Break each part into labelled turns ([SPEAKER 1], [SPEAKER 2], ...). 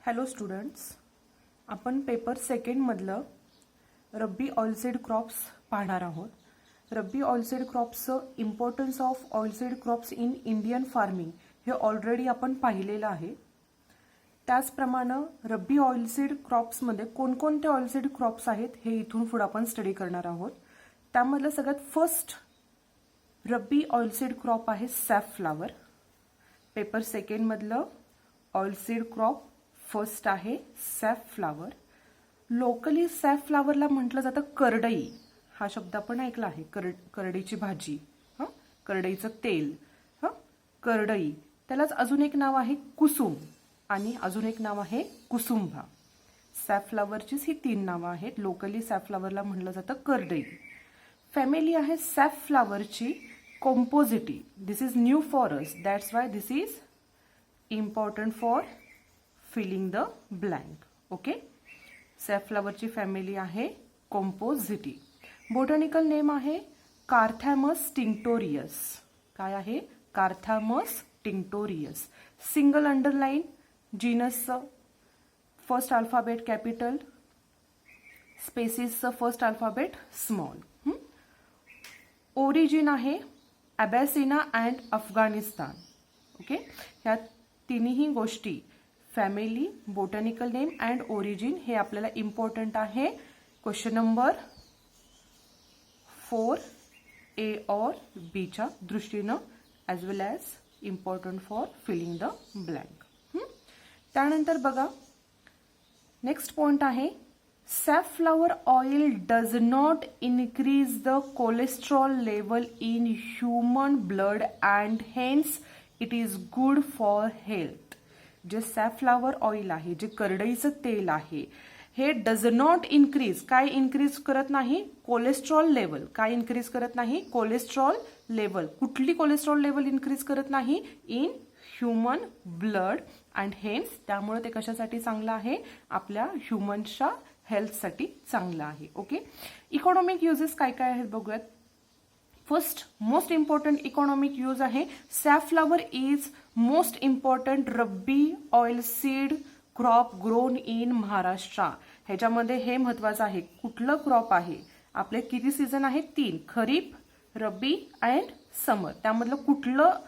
[SPEAKER 1] Hello students, आपण paper सेकंडमधलं rabi oilseed crops पाहणार आहोत. रब्बी ऑइलसीड क्रॉप्सचं importance of oilseed crops in Indian farming हे ऑलरेडी आपण पाहिलेलं आहे. त्याचप्रमाणे रब्बी ऑइलसीड क्रॉप्समध्ये कोणकोणते ऑइलसीड क्रॉप्स आहेत हे इथून पुढे आपण स्टडी करणार आहोत. त्यामधलं सगळ्यात फर्स्ट रब्बी ऑइलसीड क्रॉप आहे सॅफफ्लॉवर. पेपर सेकंडमधलं ऑइलसीड क्रॉप फर्स्ट आहे सॅफफ्लॉवर. लोकली सॅफफ्लॉवरला म्हटलं जातं करडई. हा शब्द आपण ऐकला आहे. करडईची भाजी, करडईचं तेल, करडई. त्यालाच अजून एक नाव आहे कुसुम आणि अजून एक नाव आहे कुसुंभा. सॅफफ्लॉवरचीच ही तीन नावं आहेत. लोकली सॅफफ्लॉवरला म्हटलं जातं करडई. फॅमिली आहे सॅफफ्लॉवरची compositae. This is new for us, that's why this is important for filling the blank. Okay, सॅफफ्लॉवरची फॅमिली आहे कॉम्पोजिटी. बोटॅनिकल नेम आहे कार्थॅमस टिंक्टोरियस. काय आहे? Carthamus tinctorius. Single underline. जीनसचं फर्स्ट अल्फाबेट कॅपिटल, स्पेसिसचं फर्स्ट अल्फाबेट स्मॉल. ओरिजिन आहे Abyssinia and Afghanistan. Okay, ह्या तिन्ही गोष्टी family, botanical name and origin हे आपल्याला इम्पॉर्टंट आहे क्वेश्चन नंबर 4A और Bच्या दृष्टीनं, as well as important for filling the blank. त्यानंतर बघा, नेक्स्ट पॉइंट आहे safflower oil does not increase the cholesterol level in human blood and hence it is good for health. जे safflower oil आहे, जे करडईचं तेल आहे, हे डज नॉट इन्क्रीज. काय इन्क्रीज करत नाही? Cholesterol level. काय इन्क्रीज करत नाही? Cholesterol level. कुठली कोलेस्ट्रॉल लेवल इन्क्रीज करत नाही? In human blood and hence. त्यामुळे ते कशासाठी चांगलं आहे? आपल्या ह्युमन्सच्या हेल्थसाठी चांगलं आहे. ओके, इकॉनॉमिक युजेस काय काय आहेत बघूयात. First most important economic use आहे safflower is most important rabi oil seed crop grown in Maharashtra. ह्याच्यामध्ये हे महत्वाचं आहे. कुठलं क्रॉप आहे? आपले किती सीझन आहेत? 3, खरीप, रब्बी अँड समर. त्यामधलं कुठलं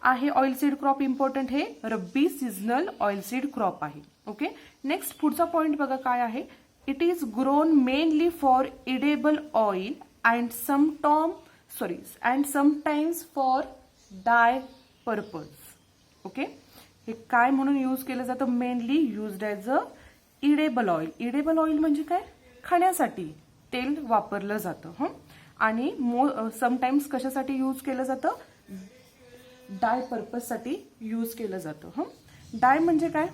[SPEAKER 1] आहे ऑइल सीड क्रॉप इम्पॉर्टंट? हे rabi seasonal oil seed crop आहे. ओके, नेक्स्ट पुढचा पॉइंट बघा काय आहे. It is grown mainly for edible oil and sometimes for dye purpose. Okay, हे काय म्हणून यूज केलं जातं? Mainly used as a edible oil. Edible oil म्हणजे काय? खाण्यासाठी तेल वापरलं जातं. आणि समटाइम्स कशासाठी यूज केलं जातं? डाय पर्पजसाठी यूज केलं जातं. डाय म्हणजे काय?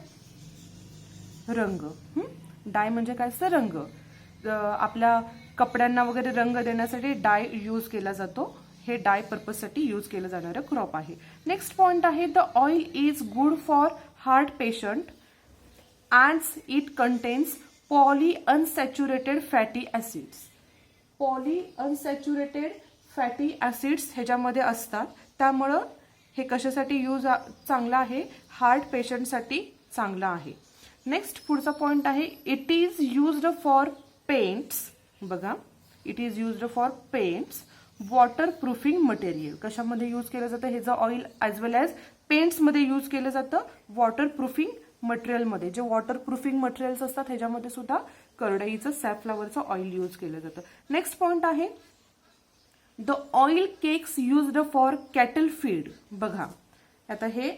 [SPEAKER 1] रंग. डाय म्हणजे काय असतं? रंग. आपल्या कपड्यांना वगैरे रंग देण्यासाठी डाय यूज केला जातो. हे डाय पर्पजसाठी यूज केलं जाणारं क्रॉप आहे. नेक्स्ट पॉइंट आहे the oil is good for heart patient and it contains poly unsaturated fatty acids. Poly unsaturated fatty acids ह्याच्यामध्ये असतात. त्यामुळं हे कशासाठी यूज चांगलं आहे? हार्ट पेशंटसाठी चांगलं आहे. नेक्स्ट पुढचा पॉइंट आहे it is used for paints. बघा, it is used for paints, water proofing material. कशामध्ये यूज केलं जातं? हे जे ऑइल ॲज वेल ॲज पेंट्समध्ये यूज केलं जातं. वॉटर प्रूफिंग मटेरियलमध्ये, जे वॉटर प्रूफिंग मटेरियल्स असतात ह्याच्यामध्ये सुद्धा करडईचं सॅफफ्लॉवरचं ऑइल यूज केलं जातं. नेक्स्ट पॉइंट आहे the oil cakes used for cattle feed. बघा, आता हे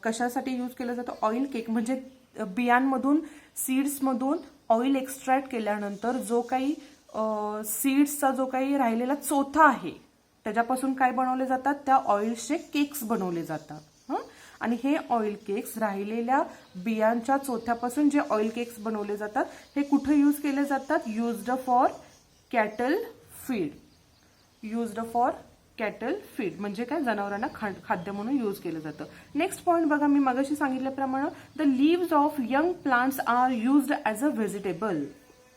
[SPEAKER 1] कशासाठी यूज केलं जातं? ऑइल केक म्हणजे बियांमधून, सीड्समधून ऑइल एक्स्ट्रॅक्ट केल्यानंतर जो काही सीड्सचा जो काही राहिलेला चोथा आहे त्याच्यापासून काय बनवले जातात? त्या ऑइलचे केक्स बनवले जातात. आणि हे ऑइल केक्स राहिलेल्या बियांच्या चोथ्यापासून जे ऑइल केक्स बनवले जातात हे कुठे यूज केले जातात? Used for cattle feed. Used for cattle feed म्हणजे काय? जनावरांना खाद्य म्हणून यूज केलं जातं. नेक्स्ट पॉइंट बघा, मी मगाशी सांगितल्याप्रमाणे the leaves of young plants are used as a vegetable.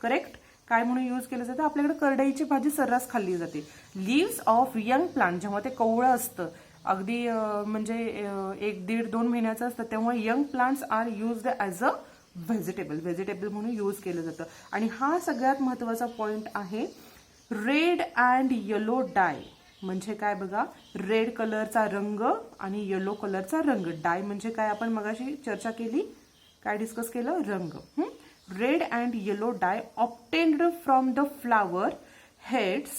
[SPEAKER 1] Correct. काय म्हणून यूज केलं जातं? आपल्याकडे करडईची भाजी सर्रास खाल्ली जाते. लीव्स ऑफ यंग प्लांट, जेव्हा ते कवळं असतं अगदी म्हणजे 1-1.5-2 महिन्याचं असतं तेव्हा young plants are used as a vegetable म्हणून यूज केलं जातं. आणि हा सगळ्यात महत्त्वाचा पॉइंट आहे, रेड अँड येलो डाय म्हणजे काय बघा, रेड कलरचा रंग आणि येलो कलरचा रंग. डाय म्हणजे काय आपण मगाशी चर्चा केली, काय डिस्कस केलं, रंग. Red and yellow dye obtained from the flower heads,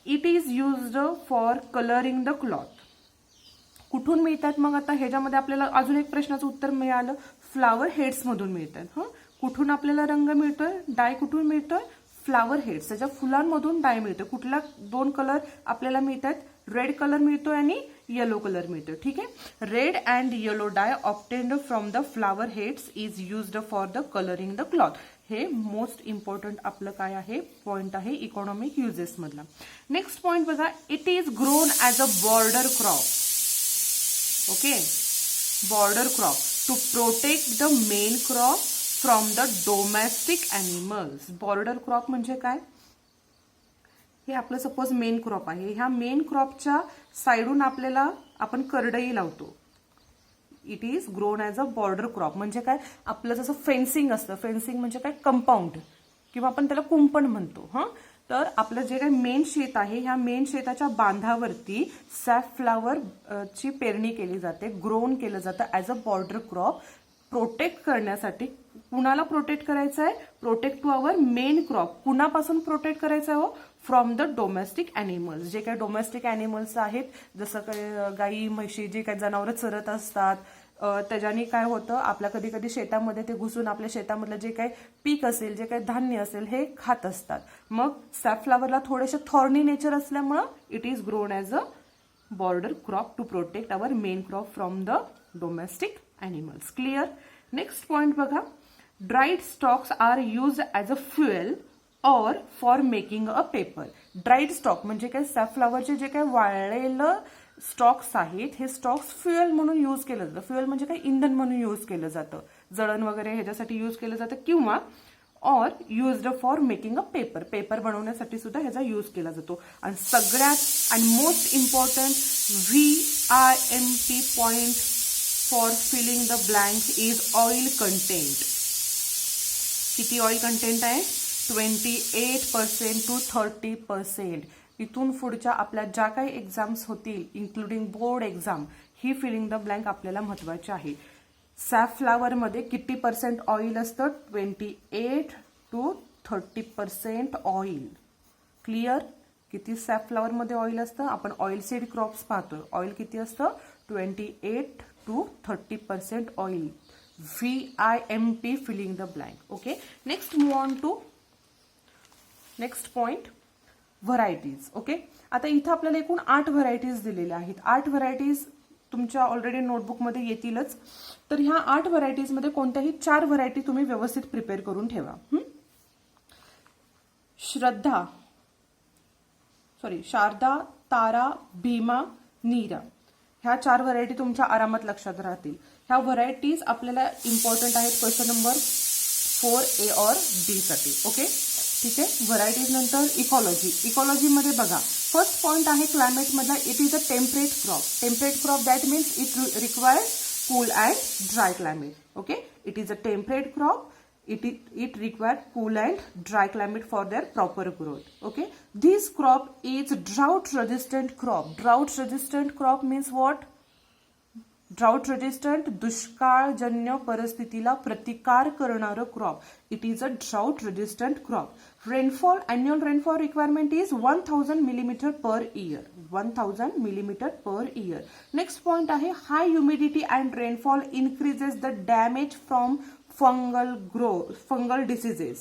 [SPEAKER 1] it is used for colouring the cloth. कुठून मिळतात मग आता ह्याच्यामध्ये आपल्याला अजून एक प्रश्नाचं उत्तर मिळालं, फ्लावर हेड्स मधून मिळतात. कुठून आपल्याला रंग मिळतोय, डाय कुठून मिळतोय, फ्लावर हेड्स, त्याच्या फुलांमधून डाय मिळतोय. कुठला 2 कलर आपल्याला मिळतात, रेड कलर मिळतोय आणि येलो कलर मिळतोय. ठीक आहे, red and yellow dye obtained from the flower heads is used for the colouring the cloth. हे मोस्ट इम्पॉर्टंट आपलं काय आहे, पॉइंट आहे इकॉनॉमिक युजेस मधला. नेक्स्ट पॉइंट बघा, it is grown as a border crop. Okay, border crop to protect the main crop from the domestic animals. Border crop म्हणजे काय, हे आपलं सपोज मेन क्रॉप आहे, ह्या मेन क्रॉपच्या साईडून आपल्याला आपण करडई लावतो. It is grown as a border crop म्हणजे काय, आपलं जसं फेन्सिंग असतं, फेन्सिंग म्हणजे काय, कंपाऊंड किंवा आपण त्याला कुंपण म्हणतो. तर आपलं जे काही मेन शेत आहे, ह्या मेन शेताच्या बांधावरती सॅफफ्लावर ची पेरणी केली जाते, ग्रोन केलं जातं as a border crop, protect करण्यासाठी. कुणाला प्रोटेक्ट करायचं आहे, protect to our main crop. कुणापासून प्रोटेक्ट करायचं आहे, फ्रॉम द डोमेस्टिक ॲनिमल्स. जे काही डोमेस्टिक ॲनिमल्स आहेत, जसं काही गाई म्हशी जे काही जनावरं चरत असतात, त्याच्याने काय होतं, आपल्या कधी कधी शेतामध्ये ते घुसून आपल्या शेतामधलं जे काही पीक असेल, जे काही धान्य असेल, हे खात असतात. मग सॅफफ्लावरला थोडेसे थॉर्नी नेचर असल्यामुळं it is grown as a border crop to protect our main crop from the domestic animals. Clear. Next point बघा, dried stalks are use as a fuel और for making a paper. Dried stalk म्हणजे काय, सॅफफ्लावरचे जे काही वाळलेलं stocks आहेत, हे stocks fuel म्हणून use केलं जातं. फ्युएल म्हणजे काय, इंधन म्हणून यूज केलं जातं, जळण वगैरे ह्याच्यासाठी यूज केलं जातं, किंवा or used for making a paper, paper बनवण्यासाठी सुद्धा ह्याचा यूज केला जातो. आणि सगळ्यात आणि most important VIMP point for filling the blank is oil content. किती ऑइल कंटेंट आहे, 28% to 30%. इथून पुढच्या आपल्या ज्या काही एक्झाम्स होतील, इन्क्लुडिंग बोर्ड एक्झाम, ही फिलिंग द ब्लँक आपल्याला महत्वाची आहे. सॅफफ्लावरमध्ये किती पर्सेंट ऑइल असतं, 28 to 30% ऑइल. क्लिअर. किती सॅफफ्लावरमध्ये ऑइल असतं, आपण ऑइल सीड क्रॉप्स पाहतोय, ऑइल किती असतं, 28 to 30% oil. VIMP filling the blank. Okay, next move on to next point, varieties. Okay, आता इथं आपल्याला एकूण 8 व्हरायटीज दिलेल्या आहेत. 8 व्हरायटीज तुमच्या ऑलरेडी नोटबुकमध्ये येतीलच. तर ह्या 8 व्हरायटीजमध्ये कोणत्याही 4 व्हरायटी तुम्ही व्यवस्थित प्रिपेअर करून ठेवा. शारदा, तारा, भीमा, नीरा, ह्या 4 व्हरायटी तुमच्या आरामात लक्षात राहतील. ह्या व्हरायटीज आपल्याला इम्पॉर्टंट आहेत क्वेश्चन नंबर 4A और D साठी. ओके, ठीक आहे. व्हरायटीज नंतर इकॉलॉजी. इकॉलॉजीमध्ये बघा, फर्स्ट पॉइंट आहे क्लायमेट मधला, it is a temperate crop. Temperate crop that means it requires cool and dry climate. Okay, it is a temperate crop. It requires cool and dry climate for their proper growth. Okay, this crop is drought resistant crop. Drought resistant crop means what? Drought resistant, दुष्काळजन्य परिस्थितीला प्रतिकार करणारं crop. It is a drought resistant crop. Rainfall, annual rainfall requirement is 1000 millimeter per year. 1000 millimeter per year. Next point आहे, high humidity and rainfall increases the damage from fungal diseases.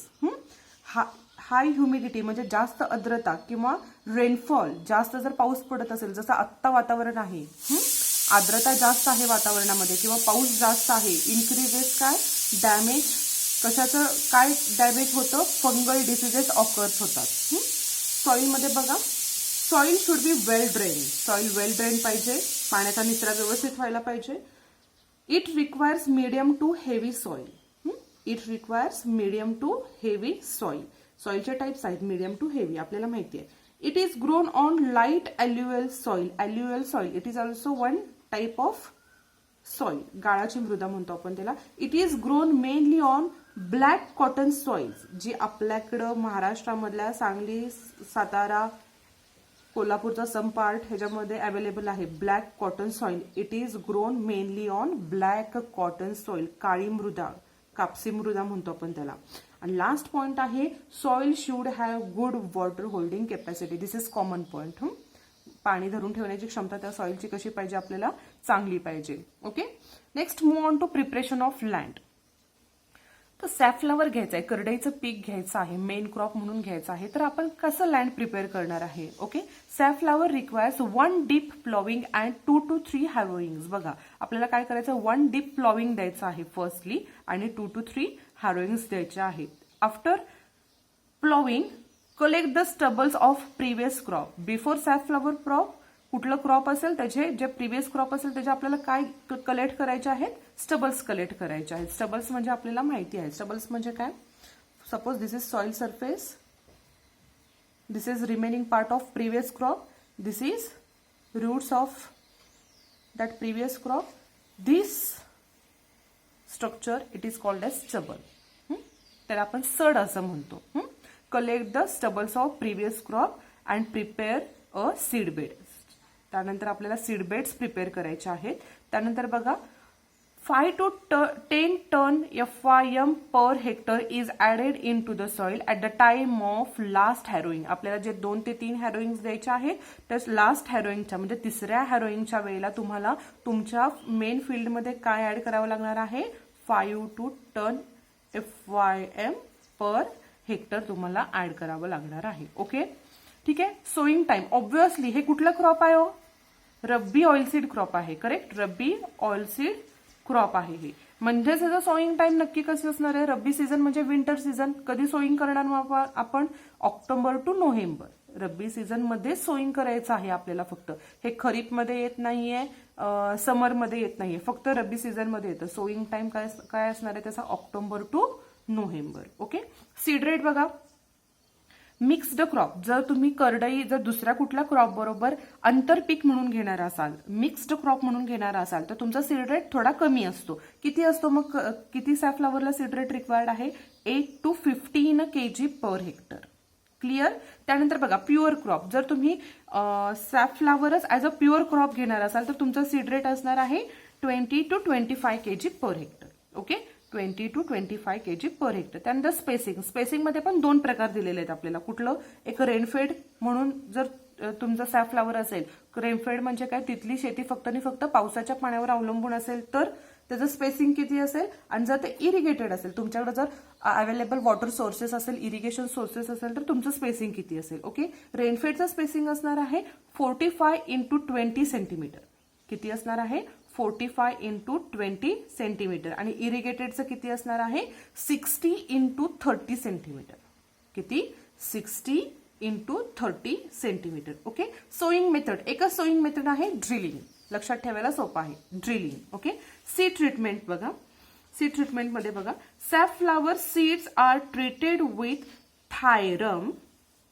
[SPEAKER 1] High humidity म्हणजे जास्त आर्द्रता किंवा rainfall, जास्त जर पाऊस पडत असेल, जसं आत्ता वातावरण आहे, आर्द्रता जास्त आहे वातावरणामध्ये किंवा पाऊस जास्त आहे, इन्क्रीजेस काय, डॅमेज. कशाचं काय डॅमेज होतं, फंगल डिसीजेस ऑकर्स होतात. सॉइलमध्ये बघा, soil should be well drain. Soil well drain पाहिजे, पाण्याचा निचरा व्यवस्थित व्हायला पाहिजे. It requires medium to heavy soil. It requires medium to heavy soil. सॉइलचे टाइप्स आहेत मीडियम टू हेवी, आपल्याला माहिती आहे. It is grown on light alluvial soil. Alluvial soil. It is also one type of soil. गाळाची मृदा म्हणतो आपण त्याला. It is grown mainly on black cotton soils. जी आपल्याकडं महाराष्ट्रामधल्या सांगली, सातारा, कोल्हापूरचा सम पार्ट ह्याच्यामध्ये अवेलेबल आहे. Black cotton soil. It is grown mainly on black cotton soil. काळी मृदा, कापसी मृदा म्हणतो आपण त्याला. आणि लास्ट पॉइंट आहे soil should have good water holding capacity. This is common point. पाणी धरून ठेवण्याची क्षमता त्या सॉइलची कशी पाहिजे आपल्याला, चांगली पाहिजे. Okay. Next move on to preparation of land. तर सॅफफ्लावर घ्यायचं आहे, करडईचं पीक घ्यायचं आहे, मेन क्रॉप म्हणून घ्यायचं आहे. तर आपण कसं लँड प्रिपेअर करणार आहे. Okay. Safflower requires 1 deep ploughing and 2 to 3 harrowings. बघा आपल्याला काय करायचं, 1 डीप प्लॉविंग द्यायचं आहे फर्स्टली आणि 2 to 3 हॅरोईंग्स द्यायचे आहेत. After ploughing collect the stubbles of previous crop. Before safflower crop कुठलं क्रॉप असेल त्याचे जे प्रिव्हियस क्रॉप असेल त्याचे आपल्याला काय कलेक्ट करायचे आहेत, स्टबल्स कलेक्ट करायचे आहेत. स्टबल्स म्हणजे आपल्याला माहिती आहे. स्टबल्स म्हणजे काय, suppose this is soil surface, this is remaining part of previous crop, this is roots of that previous crop. This structure it is called as stubble. त्याला आपण सड असं म्हणतो. Collect the stubbles of previous crop and prepare a seed bed. त्यानंतर आपल्याला seed beds prepare करायचे आहेत. त्यानंतर बघा 5 to 10 tonne FYM per hectare is added into the soil at the time of last harrowing. आपल्याला जे 2 ते 3 हॅरोईंग द्यायचे आहेत तर लास्ट हॅरोईंगच्या म्हणजे तिसऱ्या हॅरोईंगच्या वेळेला तुम्हाला तुमच्या मेन फील्डमध्ये काय ऍड करावं लागणार आहे, 5 to 10 FYM पर हेक्टर तुम्हाला ऍड करावं लागणार आहे. ओके. ठीक आहे. सोईंग टाइम ऑब्व्हियसली हे कुठलं क्रॉप आहे हो, रब्बी ऑइलसीड क्रॉप आहे. करेक्ट. रब्बी ऑइलसीड क्रॉप आहे हे. म्हणजेच ह्याचं सोईंग टाइम नक्की कसं असणार आहे, रब्बी सीझन म्हणजे विंटर सीझन. कधी सोईंग करणार मग आपण, October to November. Rabi season मध्ये सोईंग करायचं आहे आपल्याला फक्त. हे खरीप मध्ये येत नाहीये, समर मध्ये येत नाहीये, फक्त रब्बी सीझन मध्ये येतं. सोईंग टाइम काय असणार आहे त्याचा, October to November. Okay. Seed rate बघा, मिक्स्ड क्रॉप. जर तुम्ही करडई जर दुसऱ्या कुठल्या क्रॉप बरोबर आंतरपीक म्हणून घेणार असाल, मिक्स्ड क्रॉप म्हणून घेणार असाल तर तुमचा सीड रेट थोडा कमी असतो. किती असतो मग, किती सॅफफ्लावरला सीड रेट रिक्वायर्ड आहे, 8 to 15 kg per hectare. Clear. त्यानंतर बघा प्युअर क्रॉप. जर तुम्ही सॅफफ्लावरच ऍज अ प्युअर क्रॉप घेणार असाल तर तुमचा सीड रेट असणार आहे 20 to 25 kg per hectare. Okay. 20 to 25 kg per hectare. त्यानंतर स्पेसिंग. स्पेसिंगमध्ये पण 2 प्रकार दिलेले आहेत आपल्याला. कुठलं, एक रेनफेड म्हणून जर तुमचं सॅफफ्लावर असेल, रेनफेड म्हणजे काय, तिथली शेती फक्त आणि फक्त पावसाच्या पाण्यावर अवलंबून असेल तर त्याचं स्पेसिंग किती असेल. आणि जर ते इरिगेटेड असेल, तुमच्याकडे जर अवेलेबल वॉटर सोर्सेस असेल, इरिगेशन सोर्सेस असेल तर तुमचं स्पेसिंग किती असेल. ओके. रेनफेडचं स्पेसिंग असणार आहे 45 into 20 सेंटीमीटर. किती असणार आहे, 45 into 20 सेंटीमीटर. आणि इरिगेटेडचं किती असणार आहे, 60 into 30 सेंटीमीटर. किती, 60 into 30 centimetre. Okay. Sowing method, एकच सोईंग मेथड आहे, ड्रिलिंग. लक्षात ठेवायला सोपं आहे, ड्रिलिंग. ओके. सीड ट्रीटमेंट बघा. सीड ट्रीटमेंटमध्ये बघा, safflower seeds are treated with thiram.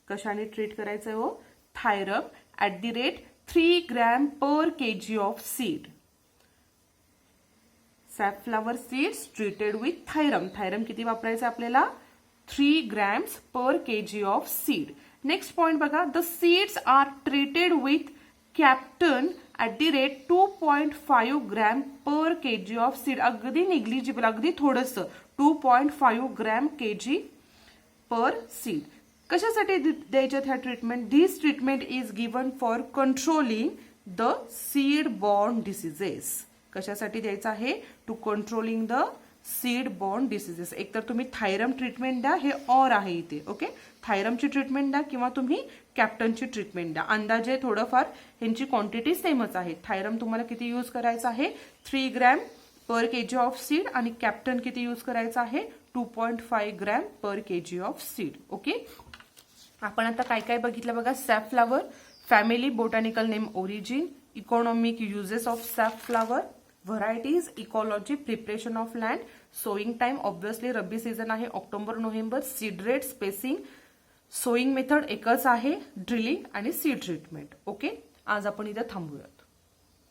[SPEAKER 1] कशाने ट्रीट करायचं हो, thiram at the rate 3 grams per kg of seed. Safflower seeds treated with thiram. Thiram किती वापरायचं आपल्याला, 3 grams per kg of seed. Next point बघा, the seeds are treated with captan at the rate 2.5 grams per kg of seed. अगदी negligible, अगदी थोडंसं, 2.5 grams kg per seed. कशासाठी द्यायच्यात ह्या treatment, this treatment is given for controlling the seed borne diseases. कशासाठी द्यायचं आहे, to controlling the seed borne diseases. एकतर तुम्ही थायरम ट्रीटमेंट द्या, हे ऑर आहे इथे. ओके. थायरमची ट्रीटमेंट द्या किंवा तुम्ही कॅप्टनची ट्रीटमेंट द्या. अंदाजे थोडंफार ह्यांची क्वांटिटी सेमच आहे. थायरम तुम्हाला किती यूज करायचं आहे, 3 grams per kg of seed. आणि कॅप्टन किती यूज करायचं आहे, 2.5 grams per kg of seed. Okay. आपण आता काय काय बघितलं बघा, safflower family, botanical name, origin, economic uses of safflower, varieties, ecology, preparation of land, sowing time obviously rabi season आहे October November, seed rate, spacing, sowing method एकच आहे, drilling आणि सीड ट्रीटमेंट. ओके, आज आपण इथे थांबूया.